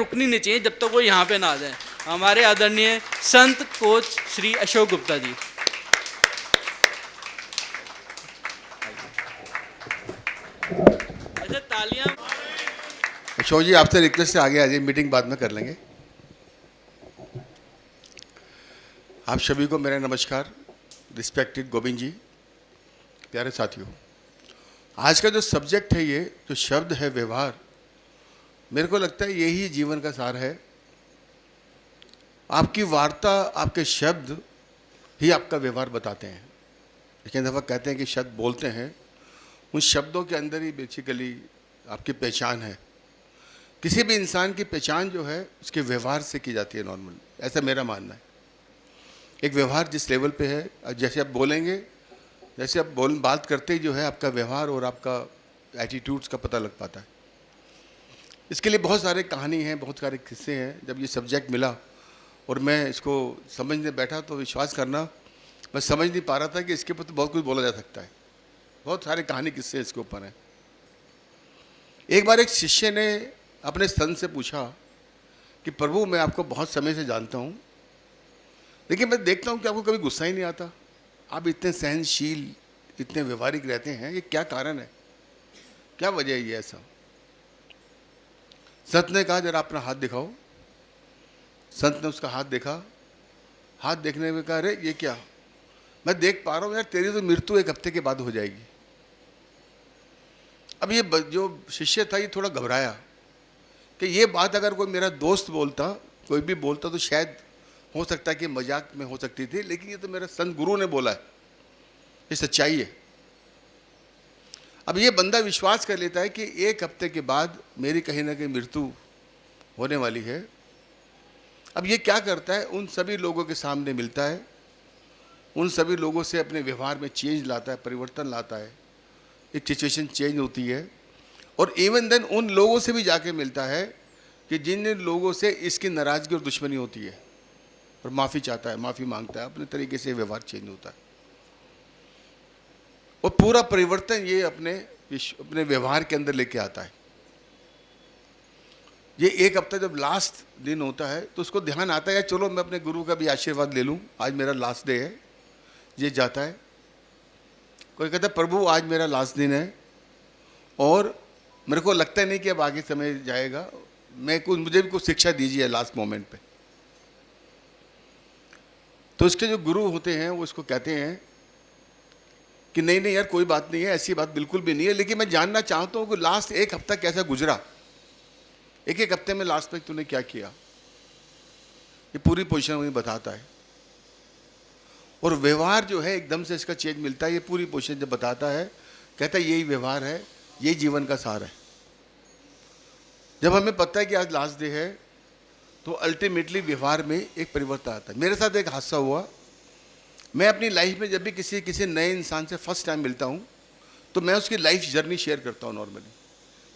रुकनी नहीं चाहिए जब तक वो यहाँ पे ना आ जाए। हमारे आदरणीय संत कोच श्री अशोक गुप्ता जी। अच्छा, तालियां। अशोक जी, आपसे रिक्वेस्ट है आगे आ जाइए, मीटिंग बाद में कर लेंगे। आप सभी को मेरा नमस्कार। रिस्पेक्टेड गोविंद जी, प्यारे साथियों, आज का जो सब्जेक्ट है, ये जो शब्द है व्यवहार, मेरे को लगता है यही जीवन का सार है। आपकी वार्ता, आपके शब्द ही आपका व्यवहार बताते हैं। लेकिन दफ़ा कहते हैं कि शब्द बोलते हैं, उन शब्दों के अंदर ही बेसिकली आपकी पहचान है। किसी भी इंसान की पहचान जो है उसके व्यवहार से की जाती है नॉर्मल, ऐसा मेरा मानना है। एक व्यवहार जिस लेवल पे है, जैसे आप बोलेंगे, जैसे आप बात करते ही जो है आपका व्यवहार और आपका एटीट्यूड्स का पता लग पाता है। इसके लिए बहुत सारे कहानी हैं, बहुत सारे किस्से हैं। जब ये सब्जेक्ट मिला और मैं इसको समझने बैठा तो विश्वास करना, मैं समझ नहीं पा रहा था कि इसके ऊपर तो बहुत कुछ बोला जा सकता है। बहुत सारे कहानी किस्से इसके ऊपर हैं। एक बार एक शिष्य ने अपने संत से पूछा कि प्रभु, मैं आपको बहुत समय से जानता हूँ, लेकिन मैं देखता हूँ कि आपको कभी गुस्सा ही नहीं आता। आप इतने सहनशील, इतने व्यवहारिक रहते हैं, ये क्या कारण है, क्या वजह है ये ऐसा? संत ने कहा, जरा अपना हाथ दिखाओ। संत ने उसका हाथ देखा। हाथ देखने में कहा, अरे ये क्या? मैं देख पा रहा हूँ यार, तेरी तो मृत्यु 1 हफ्ते के बाद हो जाएगी। अब ये जो शिष्य था ये थोड़ा घबराया कि ये बात अगर कोई मेरा दोस्त बोलता, कोई भी बोलता, तो शायद हो सकता है कि मजाक में हो सकती थी, लेकिन ये तो मेरा संत गुरु ने बोला है, ये सच्चाई है। अब ये बंदा विश्वास कर लेता है कि 1 हफ्ते के बाद मेरी कहीं ना कहीं मृत्यु होने वाली है। अब ये क्या करता है, उन सभी लोगों के सामने मिलता है, उन सभी लोगों से अपने व्यवहार में चेंज लाता है, परिवर्तन लाता है, एक सिचुएशन चेंज होती है। और इवन देन उन लोगों से भी जाके मिलता है कि जिन लोगों से इसकी नाराज़गी और दुश्मनी होती है, और माफ़ी चाहता है, माफ़ी मांगता है, अपने तरीके से व्यवहार चेंज होता है। और पूरा परिवर्तन ये अपने व्यवहार के अंदर लेके आता है। ये 1 हफ्ता जब लास्ट दिन होता है तो उसको ध्यान आता है, चलो मैं अपने गुरु का भी आशीर्वाद ले लूँ, आज मेरा लास्ट डे है। ये जाता है, कोई कहता है प्रभु आज मेरा लास्ट दिन है और मेरे को लगता नहीं कि अब आगे समय जाएगा, मुझे भी कुछ शिक्षा दीजिए लास्ट मोमेंट पे। तो इसके जो गुरु होते हैं वो इसको कहते हैं कि नहीं नहीं यार, कोई बात नहीं है, ऐसी बात बिल्कुल भी नहीं है, लेकिन मैं जानना चाहता हूँ कि लास्ट 1 हफ्ता कैसा गुजरा, 1 हफ्ते में लास्ट तक तूने क्या किया। ये पूरी पोजीशन मुझे बताता है। और व्यवहार जो है एकदम से इसका चेंज मिलता है। ये पूरी पोजीशन जब बताता है, कहता है यही व्यवहार है, यही जीवन का सार है। जब हमें पता है कि आज लास्ट डे है तो अल्टीमेटली व्यवहार में एक परिवर्तन आता है। मेरे साथ एक हादसा हुआ। मैं अपनी लाइफ में जब भी किसी नए इंसान से फर्स्ट टाइम मिलता हूँ तो मैं उसकी लाइफ जर्नी शेयर करता हूँ नॉर्मली,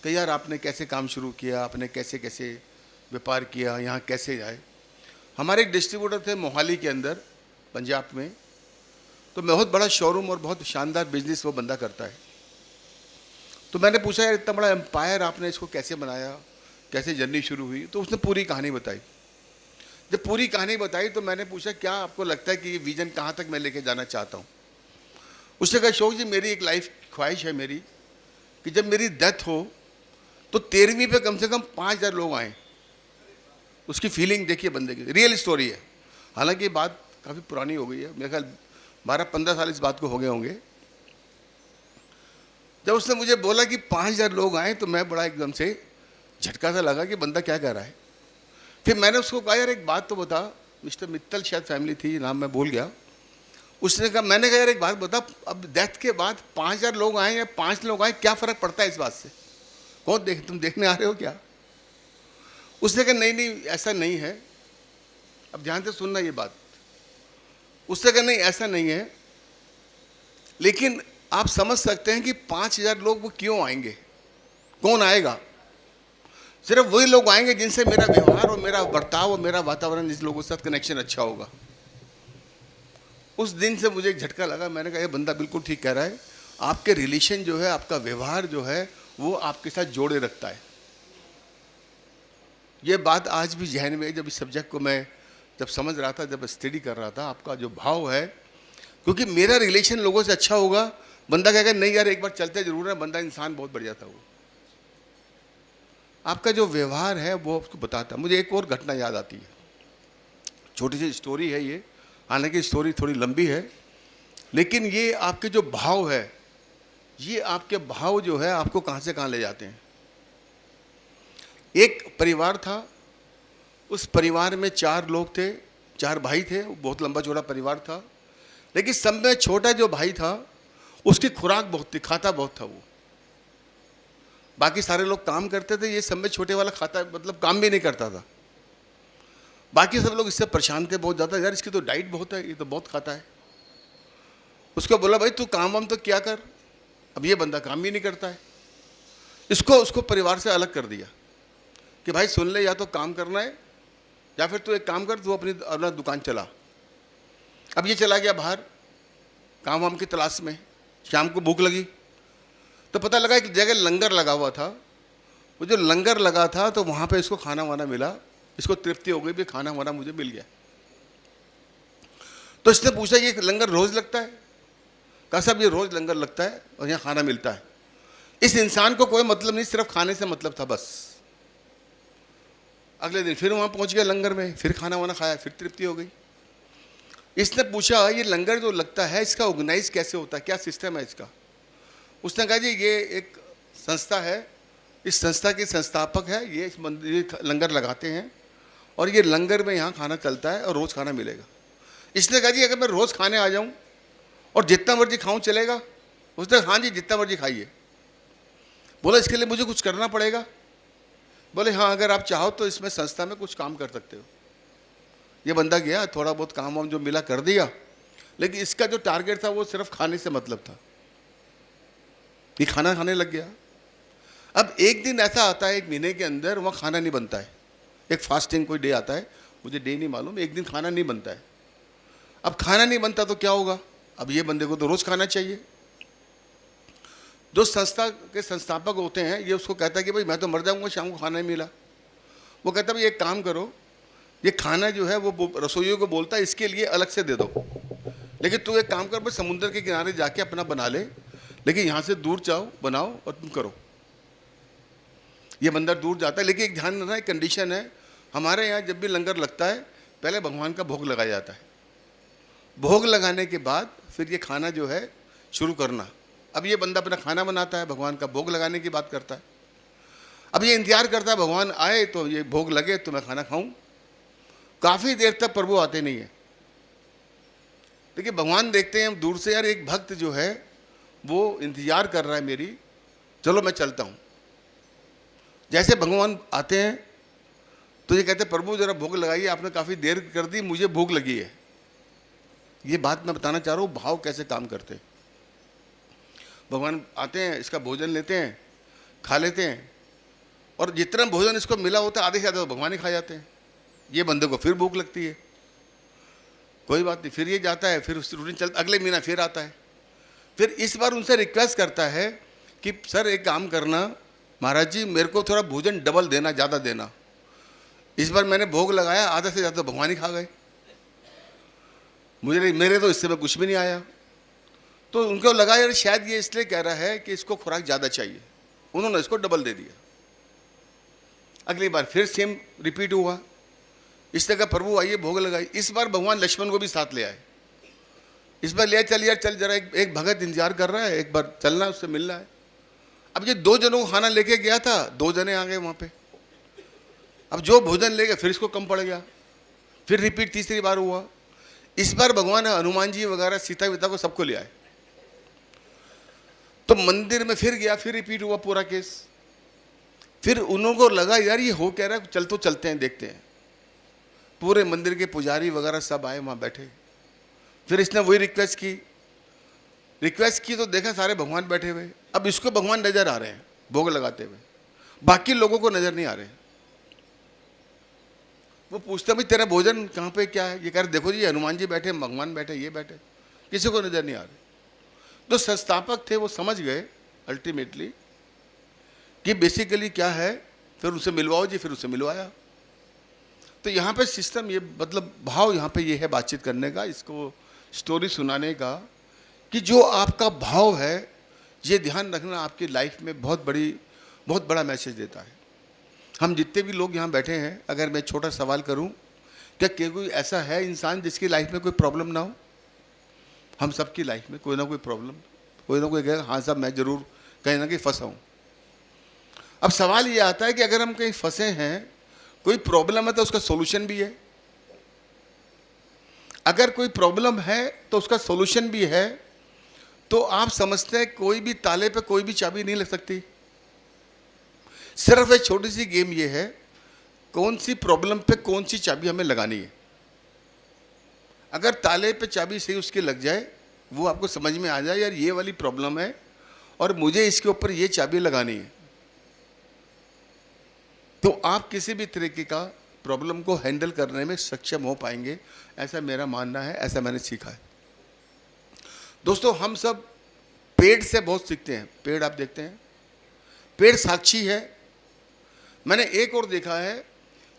कि यार आपने कैसे काम शुरू किया, आपने कैसे कैसे व्यापार किया, यहाँ कैसे आए। हमारे एक डिस्ट्रीब्यूटर थे मोहाली के अंदर, पंजाब में, तो बहुत बड़ा शोरूम और बहुत शानदार बिजनेस वो बंदा करता है। तो मैंने पूछा, यार इतना बड़ा एम्पायर आपने इसको कैसे बनाया, कैसे जर्नी शुरू हुई? तो उसने पूरी कहानी बताई। जब पूरी कहानी बताई तो मैंने पूछा, क्या आपको लगता है कि ये विजन कहाँ तक मैं लेके जाना चाहता हूँ? उसने कहा, अशोक जी मेरी एक लाइफ ख्वाहिश है मेरी कि जब मेरी डेथ हो तो 13वीं पे कम से कम 5000 लोग आए। उसकी फीलिंग देखिए बंदे की, रियल स्टोरी है। हालांकि ये बात काफ़ी पुरानी हो गई है, मेरे ख्याल 12-15 साल इस बात को हो गए होंगे। जब उसने मुझे बोला कि 5000 लोग आए तो मैं बड़ा एकदम से झटका सा लगा कि बंदा क्या कर रहा है। फिर मैंने उसको कहा, यार एक बात तो बता, मिस्टर मित्तल शायद फैमिली थी, नाम मैं भूल गया। उसने कहा, मैंने कहा यार एक बात बता, अब डेथ के बाद 5000 लोग आए या 5 लोग आए, क्या फ़र्क पड़ता है इस बात से? तुम देखने आ रहे हो क्या? उसने कहा नहीं नहीं ऐसा नहीं है। अब ध्यान से सुनना ये बात। उसने कहा नहीं ऐसा नहीं है, लेकिन आप समझ सकते हैं कि 5000 लोग वो क्यों आएंगे? कौन आएगा? सिर्फ वही लोग आएंगे जिनसे मेरा व्यवहार और मेरा बर्ताव और मेरा वातावरण, जिस लोगों के साथ कनेक्शन अच्छा होगा। उस दिन से मुझे एक झटका लगा। मैंने कहा ये बंदा बिल्कुल ठीक कह रहा है। आपके रिलेशन जो है, आपका व्यवहार जो है, वो आपके साथ जोड़े रखता है। ये बात आज भी जहन में है। जब इस सब्जेक्ट को मैं जब समझ रहा था, जब स्टडी कर रहा था, आपका जो भाव है, क्योंकि मेरा रिलेशन लोगों से अच्छा होगा, बंदा कहेगा नहीं यार एक बार चलते जरूर है, बंदा इंसान बहुत बढ़िया था वो। आपका जो व्यवहार है वो आपको बताता है। मुझे एक और घटना याद आती है, छोटी सी स्टोरी है ये, हालांकि स्टोरी थोड़ी लंबी है, लेकिन ये आपके जो भाव है, ये आपके भाव जो है आपको कहाँ से कहाँ ले जाते हैं। एक परिवार था, उस परिवार में 4 लोग थे, 4 भाई थे, बहुत लंबा चौड़ा परिवार था, लेकिन सब में छोटा जो भाई था उसकी खुराक बहुत थी, खाता बहुत था वो। बाकी सारे लोग काम करते थे, ये सब में छोटे वाला खाता मतलब काम भी नहीं करता था। बाकी सब लोग इससे परेशान थे बहुत ज़्यादा, यार इसकी तो डाइट बहुत है, ये तो बहुत खाता है। उसको बोला भाई तू काम वाम तो क्या कर। अब ये बंदा काम भी नहीं करता है, इसको उसको परिवार से अलग कर दिया कि भाई सुन ले, या तो काम करना है या फिर तू एक काम कर, तू अपना दुकान चला। अब ये चला गया बाहर काम वाम की तलाश में। शाम को भूख लगी तो पता लगा एक जगह लंगर लगा हुआ था। वो जो लंगर लगा था तो वहाँ पे इसको खाना वाना मिला, इसको तृप्ति हो गई भी, खाना वाना मुझे मिल गया। तो इसने पूछा ये लंगर रोज़ लगता है? कहा साहब ये रोज़ लंगर लगता है और यहाँ खाना मिलता है। इस इंसान को कोई मतलब नहीं, सिर्फ खाने से मतलब था बस। अगले दिन फिर वहाँ पहुँच गया लंगर में, फिर खाना वाना खाया, फिर तृप्ति हो गई। इसने पूछा ये लंगर जो लगता है इसका ऑर्गेनाइज कैसे होता है, क्या सिस्टम है इसका? उसने कहा जी ये एक संस्था है, इस संस्था के संस्थापक है, ये इस मंदिर ये लंगर लगाते हैं और ये लंगर में यहाँ खाना चलता है और रोज़ खाना मिलेगा। इसने कहा जी अगर मैं रोज़ खाने आ जाऊँ और जितना मर्जी खाऊँ चलेगा? उसने हाँ जी जितना मर्जी खाइए। बोला इसके लिए मुझे कुछ करना पड़ेगा? बोले हाँ, अगर आप चाहो तो इसमें संस्था में कुछ काम कर सकते हो। ये बंदा गया, थोड़ा बहुत काम वाम जो मिला कर दिया, लेकिन इसका जो टारगेट था वो सिर्फ खाने से मतलब था। ये खाना खाने लग गया। अब एक दिन ऐसा आता है एक महीने के अंदर वहाँ खाना नहीं बनता है, एक फास्टिंग कोई डे आता है, मुझे डे नहीं मालूम, एक दिन खाना नहीं बनता है। अब खाना नहीं बनता तो क्या होगा? अब ये बंदे को तो रोज़ खाना चाहिए। जो संस्था के संस्थापक होते हैं ये उसको कहता है कि भाई मैं तो मर जाऊँगा शाम को खाना नहीं मिला। वो कहता है भाई एक काम करो, ये खाना जो है वो रसोइयों को बोलता है इसके लिए अलग से दे दो, लेकिन तू एक काम कर भाई समुद्र के किनारे जाके अपना बना ले, लेकिन यहाँ से दूर जाओ बनाओ और तुम करो। ये बंदा दूर जाता है, लेकिन एक ध्यान रखना, एक कंडीशन है, हमारे यहाँ जब भी लंगर लगता है पहले भगवान का भोग लगाया जाता है। भोग लगाने के बाद फिर ये खाना जो है शुरू करना। अब ये बंदा अपना खाना बनाता है, भगवान का भोग लगाने की बात करता है। अब ये इंतजार करता है भगवान आए तो ये भोग लगे तो मैं खाना खाऊं। काफ़ी देर तक प्रभु आते नहीं है। देखिए भगवान देखते हैं दूर से, यार एक भक्त जो है वो इंतजार कर रहा है मेरी, चलो मैं चलता हूँ। जैसे भगवान आते हैं तो ये कहते हैं प्रभु जरा भोग लगाइए, आपने काफ़ी देर कर दी, मुझे भूख लगी है। ये बात मैं बताना चाह रहा हूँ भाव कैसे काम करते हैं। भगवान आते हैं, इसका भोजन लेते हैं, खा लेते हैं, और जितना भोजन इसको मिला होता है आधे से ज़्यादा तो भगवान ही खा जाते हैं। ये बंदे को फिर भूख लगती है, कोई बात नहीं, फिर ये जाता है, फिर उसकी रूटीन चलता, अगले महीना फिर आता है। फिर इस बार उनसे रिक्वेस्ट करता है कि सर एक काम करना, महाराज जी मेरे को थोड़ा भोजन डबल देना, ज़्यादा देना। इस बार मैंने भोग लगाया, आधा से ज़्यादा भगवान ही खा गए, मेरे तो इससे में कुछ भी नहीं आया। तो उनको लगा यार शायद ये इसलिए कह रहा है कि इसको खुराक ज़्यादा चाहिए, उन्होंने इसको डबल दे दिया। अगली बार फिर सेम रिपीट हुआ। इसने कहा प्रभु आइए भोग लगाई। इस बार भगवान लक्ष्मण को भी साथ ले आए। इस बार ले चल यार, चल जरा, एक भगत इंतजार कर रहा है, एक बार चलना, उससे मिलना है। अब ये 2 जनों को खाना लेके गया था, 2 जने आ गए वहाँ पे। अब जो भोजन ले गए फिर इसको कम पड़ गया, फिर रिपीट तीसरी बार हुआ। इस बार भगवान हनुमान जी वगैरह सीता वीता को सबको ले आए। तो मंदिर में फिर गया, फिर रिपीट हुआ पूरा केस। फिर उन्होंने को लगा यार ये हो कह रहा है, चल तो चलते हैं देखते हैं। पूरे मंदिर के पुजारी वगैरह सब आए वहाँ बैठे। फिर इसने वही रिक्वेस्ट की तो देखा सारे भगवान बैठे हुए। अब इसको भगवान नजर आ रहे हैं भोग लगाते हुए, बाकी लोगों को नजर नहीं आ रहे। वो पूछता भाई तेरा भोजन कहाँ पे क्या है? ये कह रहे देखो जी हनुमान जी बैठे, भगवान बैठे, ये बैठे, किसी को नजर नहीं आ रहे। तो संस्थापक थे वो समझ गए अल्टीमेटली कि बेसिकली क्या है। फिर उसे मिलवाओ जी, फिर उसे मिलवाया। तो यहाँ पे सिस्टम ये मतलब भाव यहाँ पे ये है बातचीत करने का, इसको स्टोरी सुनाने का, कि जो आपका भाव है ये ध्यान रखना आपकी लाइफ में बहुत बड़ा मैसेज देता है। हम जितने भी लोग यहाँ बैठे हैं, अगर मैं छोटा सवाल करूँ, क्या कोई ऐसा है इंसान जिसकी लाइफ में कोई प्रॉब्लम ना हो? हम सबकी लाइफ में कोई ना कोई प्रॉब्लम, कोई ना कोई कहेगा हाँ साहब मैं ज़रूर कहीं ना कहीं फंसा हूँ। अब सवाल ये आता है कि अगर हम कहीं फंसे हैं, कोई प्रॉब्लम है तो उसका सॉल्यूशन भी है। अगर कोई प्रॉब्लम है तो उसका सॉल्यूशन भी है, तो आप समझते हैं कोई भी ताले पे कोई भी चाबी नहीं लग सकती। सिर्फ एक छोटी सी गेम ये है, कौन सी प्रॉब्लम पे कौन सी चाबी हमें लगानी है। अगर ताले पे चाबी सही उसके लग जाए, वो आपको समझ में आ जाए यार ये वाली प्रॉब्लम है और मुझे इसके ऊपर ये चाबी लगानी है, तो आप किसी भी तरीके का प्रॉब्लम को हैंडल करने में सक्षम हो पाएंगे, ऐसा मेरा मानना है, ऐसा मैंने सीखा है। दोस्तों हम सब पेड़ से बहुत सीखते हैं। पेड़ आप देखते हैं, पेड़ साक्षी है। मैंने एक और देखा है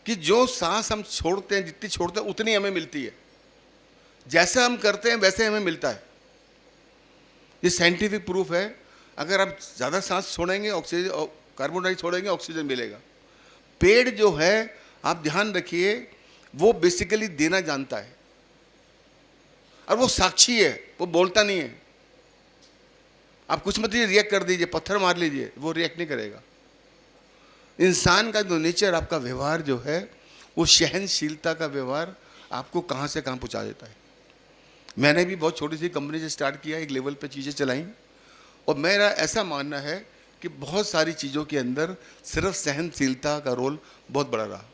कि जो सांस हम छोड़ते हैं, जितनी छोड़ते हैं उतनी हमें मिलती है। जैसा हम करते हैं वैसे हमें मिलता है। ये साइंटिफिक प्रूफ है। अगर आप ज़्यादा सांस छोड़ेंगे, ऑक्सीजन, कार्बन डाइऑक्साइड छोड़ेंगे, ऑक्सीजन मिलेगा। पेड़ जो है, आप ध्यान रखिए, वो बेसिकली देना जानता है और वो साक्षी है, वो बोलता नहीं है। आप कुछ मत रिएक्ट कर दीजिए, पत्थर मार लीजिए, वो रिएक्ट नहीं करेगा। इंसान का जो नेचर, आपका व्यवहार जो है, वो सहनशीलता का व्यवहार आपको कहाँ से कहाँ पहुँचा देता है। मैंने भी बहुत छोटी सी कंपनी से स्टार्ट किया, एक लेवल पे चीज़ें चलाई, और मेरा ऐसा मानना है कि बहुत सारी चीज़ों के अंदर सिर्फ सहनशीलता का रोल बहुत बड़ा रहा।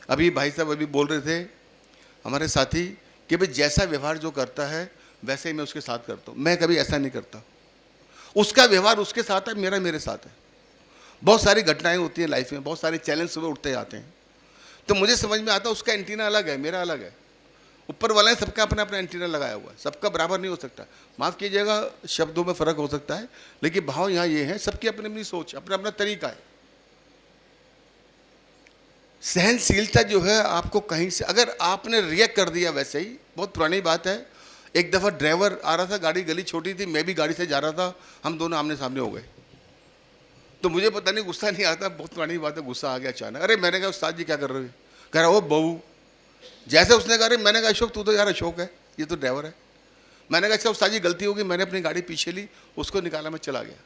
अभी भाई साहब अभी बोल रहे थे हमारे साथी कि भाई जैसा व्यवहार जो करता है वैसे ही मैं उसके साथ करता हूँ। मैं कभी ऐसा नहीं करता। उसका व्यवहार उसके साथ है, मेरा मेरे साथ है। बहुत सारी घटनाएं होती हैं लाइफ में, बहुत सारे चैलेंज सुबह उठते जाते हैं, तो मुझे समझ में आता है उसका एंटीना अलग है, मेरा अलग है। ऊपर वाला है, सबका अपना अपना एंटीना लगाया हुआ है, सबका बराबर नहीं हो सकता। माफ़ कीजिएगा, शब्दों में फ़र्क हो सकता है, लेकिन भाव यहाँ ये है, सबकी अपनी अपनी सोच, अपना अपना तरीका है। सहनशीलता जो है आपको कहीं से, अगर आपने रिएक्ट कर दिया वैसे ही, बहुत पुरानी बात है। एक दफ़ा ड्राइवर आ रहा था, गाड़ी गली छोटी थी, मैं भी गाड़ी से जा रहा था, हम दोनों आमने सामने हो गए। तो मुझे पता नहीं, गुस्सा नहीं आता, बहुत पुरानी बात है, गुस्सा आ गया अचानक। अरे मैंने कहा उस्ताद जी क्या कर रहे हो? कह रहा वो बहू। जैसे उसने कहा, अरे मैंने कहा अशोक तू तो यार अशोक है, ये तो ड्राइवर है। मैंने कहा अच्छा उस्ताद जी गलती होगी, मैंने अपनी गाड़ी पीछे ली, उसको निकाला, मैं चला गया।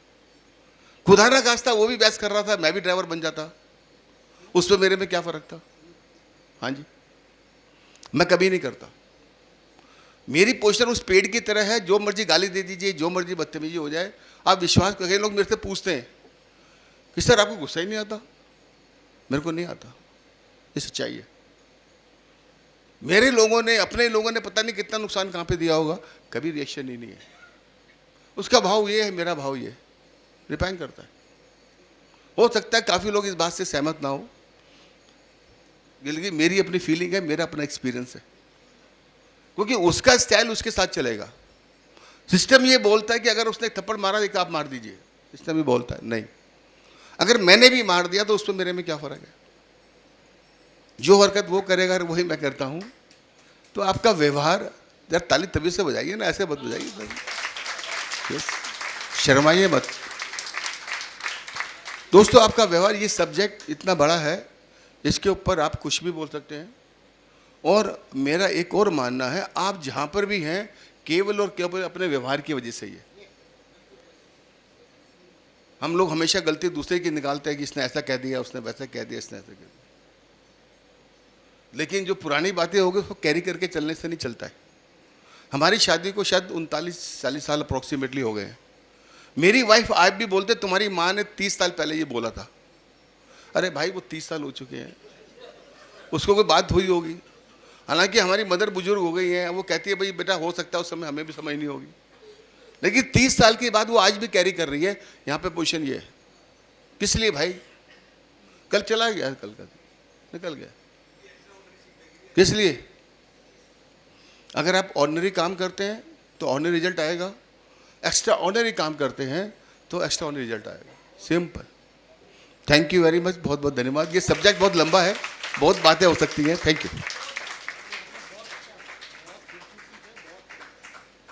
खुदा ना खास्ता वो भी बहस कर रहा था, मैं भी ड्राइवर बन जाता, उस पर मेरे में क्या फ़र्क था? हाँ जी, मैं कभी नहीं करता। मेरी पोजीशन उस पेड़ की तरह है, जो मर्जी गाली दे दीजिए, जो मर्जी बदतमीजी हो जाए, आप विश्वास करें, लोग मेरे से पूछते हैं कि सर आपको गुस्सा ही नहीं आता? मेरे को नहीं आता, ये सच्चाई है। मेरे लोगों ने, अपने लोगों ने पता नहीं कितना नुकसान कहाँ पे दिया होगा, कभी रिएक्शन ही नहीं है। उसका भाव ये है, मेरा भाव ये है, डिपेंड करता है। हो सकता है काफ़ी लोग इस बात से सहमत ना हो, लेकिन मेरी अपनी फीलिंग है, मेरा अपना एक्सपीरियंस है, क्योंकि उसका स्टाइल उसके साथ चलेगा। सिस्टम ये बोलता है कि अगर उसने थप्पड़ मारा एक आप मार दीजिए, सिस्टम ही बोलता है नहीं। अगर मैंने भी मार दिया तो उस पर मेरे में क्या फ़र्क है? जो हरकत वो करेगा वही मैं करता हूँ। तो आपका व्यवहार, यार ताली तभी से बजाइए ना, ऐसे मत बजाइए, शर्माइए मत। दोस्तों आपका व्यवहार, ये सब्जेक्ट इतना बड़ा है, इसके ऊपर आप कुछ भी बोल सकते हैं। और मेरा एक और मानना है, आप जहाँ पर भी हैं केवल और केवल अपने व्यवहार की वजह से ही है। हम लोग हमेशा गलती दूसरे की निकालते हैं कि इसने ऐसा कह दिया, उसने वैसा कह दिया, इसने ऐसा कह दिया, लेकिन जो पुरानी बातें हो गई उसको कैरी करके चलने से नहीं चलता है। हमारी शादी को शायद 39-40 साल अप्रॉक्सीमेटली हो गए हैं। मेरी वाइफ आज भी बोलते तुम्हारी माँ ने 30 साल पहले ये बोला था। अरे भाई वो 30 साल हो चुके हैं, उसको कोई बात हुई होगी। हालांकि हमारी मदर बुजुर्ग हो गई हैं, वो कहती है भाई बेटा हो सकता है उस समय हमें भी समझ नहीं होगी, लेकिन 30 साल के बाद वो आज भी कैरी कर रही है। यहाँ पे पोजीशन ये है, किस लिए भाई? कल चला गया, कल का निकल गया, किस लिए? अगर आप ऑर्डिनरी काम करते हैं तो ऑर्डिनरी रिजल्ट आएगा, एक्स्ट्रा ऑर्डिनरी काम करते हैं तो एक्स्ट्रा ऑर्डिनरी रिजल्ट आएगा, simple. Thank you very much, बहुत बहुत धन्यवाद। ये सब्जेक्ट बहुत लंबा है, बहुत बातें हो सकती हैं। Thank you.